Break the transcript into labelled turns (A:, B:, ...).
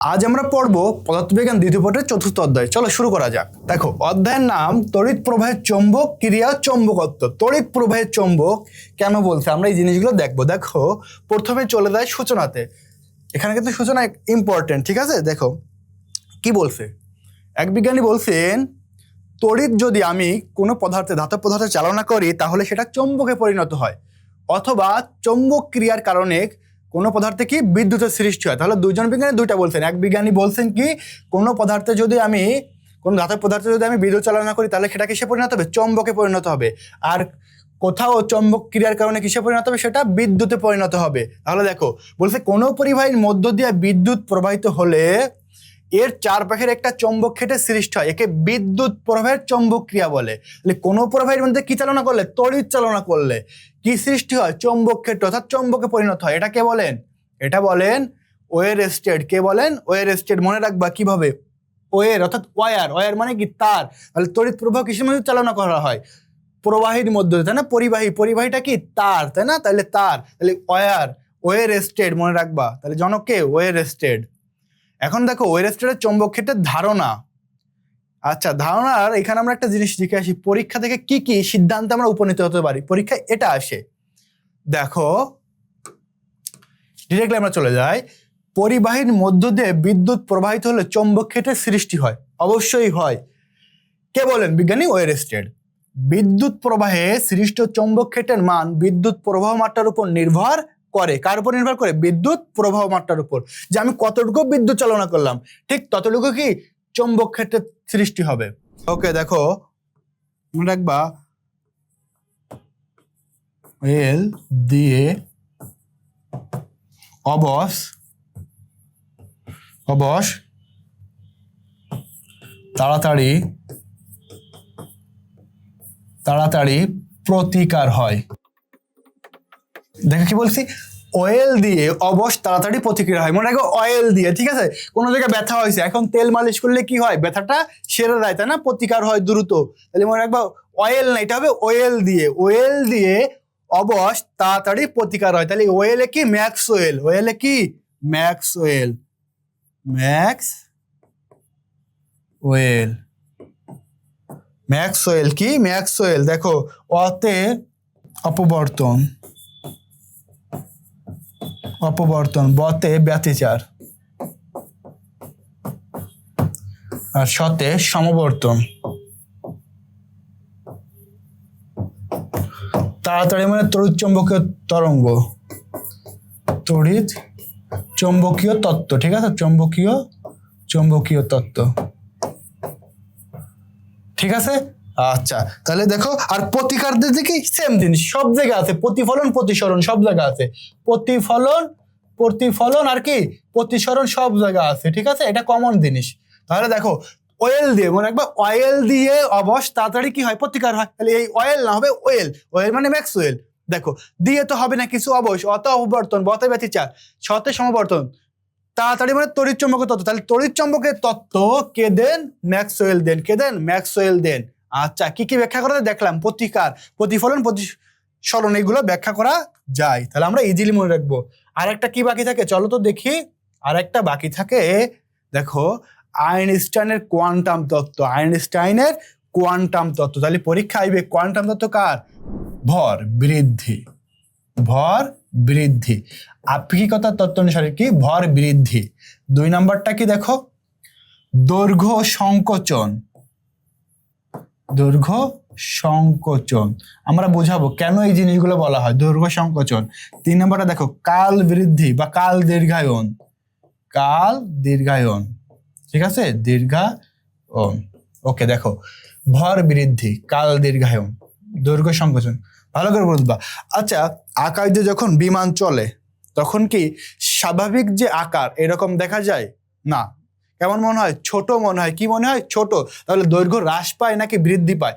A: আজ আমরা পড়ব পদার্থবিজ্ঞান দ্বিতীয় পত্রের চতুর্থ অধ্যায়। চলো শুরু করা যাক। দেখো, অধ্যায়ের নাম তড়িৎ প্রবাহের চৌম্বক ক্রিয়া চৌম্বকত্ব। তড়িৎ প্রবাহের চৌম্বক কেন বলছে আমরা এই জিনিসগুলো দেখবো। দেখো, প্রথমে চলে যায় সূচনাতে। এখানে কিন্তু সূচনা ইম্পর্টেন্ট, ঠিক আছে? দেখো কি বলছে। এক বিজ্ঞানী বলছেন, তড়িৎ যদি আমি কোনো পদার্থে ধাতব পদার্থে চালনা করি তাহলে সেটা চৌম্বকে পরিণত হয়, অথবা চৌম্বক ক্রিয়ার কারণে কোনো পদার্থে কি বিদ্যুতের সৃষ্টি হয়। তাহলে দুইজন বিজ্ঞানী দুইটা বলছেন। এক বিজ্ঞানী বলছেন কি, কোনো পদার্থে যদি আমি কোনো ধাতব পদার্থে যদি আমি বিদ্যুৎ চালনা করি তাহলে সেটা কিসে পরিণত হবে? চৌম্বকে পরিণত হবে। আর কোথাও চৌম্বক ক্রিয়ার কারণে কিসে পরিণত হবে? সেটা বিদ্যুতে পরিণত হবে। তাহলে দেখো বলছে, কোনো পরিবাহীর মধ্য দিয়ে বিদ্যুৎ প্রবাহিত হলে এর চারপাশের একটা চৌম্বক ক্ষেত্রের সৃষ্টি হয়, একে বিদ্যুৎ প্রবাহের চৌম্বক ক্রিয়া বলে। তাহলে কোনো প্রবাহের মধ্যে কি চালনা করলে? তড়িৎ চালনা করলে কি সৃষ্টি হয়? চৌম্বক ক্ষেত্র, অর্থাৎ চৌম্বকে পরিণত হয়। এটা কে বলেন? এটা বলেন ওয়ের স্টেট। কে বলেন? ওয়ের স্টেট। মনে রাখবা কিভাবে, ওয়ের অর্থাৎ ওয়ার। ওয়ার মানে কি? তার। তাহলে তড়িৎ প্রবাহ কিসের মধ্যে চালনা করা হয়? প্রবাহীর মধ্যে, তাই না? পরিবাহীটা কি? তার, তাই না? তাহলে তার, তাহলে ওয়ার, ওয়ের স্টেট মনে রাখবা। তাহলে জনকে ওয়ের স্টেট। এখন দেখো ওয়ের স্টেটের চৌম্বক ক্ষেত্রের ধারণা। আচ্ছা, ধারণার এখানে আমরা একটা জিনিস শিখে আসি, পরীক্ষা থেকে কি কি সিদ্ধান্তে আমরা উপনীত হতে পারি। পরীক্ষায় এটা আসে। দেখো ডিরেক্টলি আমরা চলে যাই। পরিবাহীর মধ্য দিয়ে বিদ্যুৎ প্রবাহিত হলে চৌম্বক ক্ষেত্রের সৃষ্টি হয়। অবশ্যই হয়। কে বলেন? বিজ্ঞানী ওয়ের স্টেট। বিদ্যুৎ প্রবাহে সৃষ্ট চৌম্বক ক্ষেত্রের মান বিদ্যুৎ প্রবাহ মাত্রার উপর নির্ভর করে। কার উপর নির্ভর করে? বিদ্যুৎ প্রবাহ মাত্রার উপর। যে আমি কতটুকু বিদ্যুৎ চালনা করলাম, ঠিক ততটুকু কি চৌম্বক ক্ষেত্রের সৃষ্টি হবে। ওকে, দেখো মনে রাখবা, এল দিয়ে অবশ তাড়াতাড়ি প্রতিকার হয়। দেখো কি বলছি, অয়েল দিয়ে অবশ তাড়াতাড়ি প্রতিক্রিয়া হয়। মনে রাখো অয়েল দিয়ে, ঠিক আছে? কোনো জায়গায় ব্যথা হয়েছে, এখন তেল মালিশ করলে কি হয়? ব্যথাটা সেরে দেয়, তাই না? প্রতিকার হয় দ্রুত। তাহলে মনে রাখবা অয়েল না, এটা হবে ওয়েল দিয়ে। ওয়েল দিয়ে অবশ তাড়াতাড়ি প্রতিকার হয়। তাহলে ওয়েলে কি? ম্যাক্সওয়েল। ওয়েলে কি? ম্যাক্সওয়েল। ম্যাক্সওয়েল কি? ম্যাক্সওয়েল। দেখো অতে অপবর্তন, বতে ব্যতিচার, আর সতে সমবর্তন। তাড়াতাড়ি মানে তড়িৎ চৌম্বকীয় তরঙ্গ, তড়িৎ চৌম্বকীয় তত্ত্ব, ঠিক আছে? চৌম্বকীয় তত্ত্ব, ঠিক আছে? আচ্ছা, তাহলে দেখো আর প্রতিকার দিকে সেম জিনিস, সব জায়গায় আছে। প্রতিফলন প্রতিসরণ সব জায়গা আছে। প্রতিফলন আর কি প্রতিসরণ সব জায়গা আছে, ঠিক আছে? এটা কমন জিনিস। তাহলে দেখো অয়েল দিয়ে, মনে রাখবা অয়েল দিয়ে অবশ তাড়াতাড়ি কি হয়? প্রতিকার হয়। তাহলে এই অয়েল না, হবে ওয়েল। ওয়েল মানে ম্যাক্সওয়েল। দেখো দিয়ে তো হবে না কিছু, অবশ, অত অপবর্তন, বতে ব্যতিচার, সতে সমবর্তন, তাড়াতাড়ি মানে তড়িৎ চৌম্বকের তত্ত্ব। তাহলে তড়িৎ চৌম্বকের তত্ত্ব কে দেন? ম্যাক্সওয়েল দেন। কে দেন? ম্যাক্সওয়েল দেন। আচ্ছা, কি কি ব্যাখ্যা করা দেখলাম? প্রতিকার, প্রতিফলন, প্রতিসরণ, এগুলো ব্যাখ্যা করা যায়। তাহলে আমরা ইজিলি মনে রাখবো। আর একটা কি বাকি থাকে? চলো তো দেখি। আর একটা বাকি থাকে, দেখো আইনস্টাইনের কোয়ান্টাম তত্ত্ব। তাহলে পরীক্ষা আইবে কোয়ান্টাম তত্ত্ব কার? ভর বৃদ্ধি। আপেক্ষিকতার তত্ত্ব অনুসারে কি? ভর বৃদ্ধি। 2 নাম্বারটা কি? দেখো দৈর্ঘ্য সংকোচন। আমরা বোঝাবো কেন এই জিনিসগুলো বলা হয় দৈর্ঘ্য সংকোচন। 3 নাম্বারটা দেখো কাল বৃদ্ধি বা কাল দীর্ঘায়ন, ঠিক আছে? দীর্ঘায়ন। ওকে, দেখো ভর বৃদ্ধি, কাল দীর্ঘায়ন, দৈর্ঘ্য সংকোচন, ভালো করে বুঝবা। আচ্ছা, আকাশ দিয়ে যখন বিমান চলে তখন কি স্বাভাবিক যে আকার এরকম দেখা যায় না? কেমন মনে হয়? ছোট মনে হয়। কি মনে হয়? ছোট। তাহলে দৈর্ঘ্য হ্রাস পায় নাকি বৃদ্ধি পায়?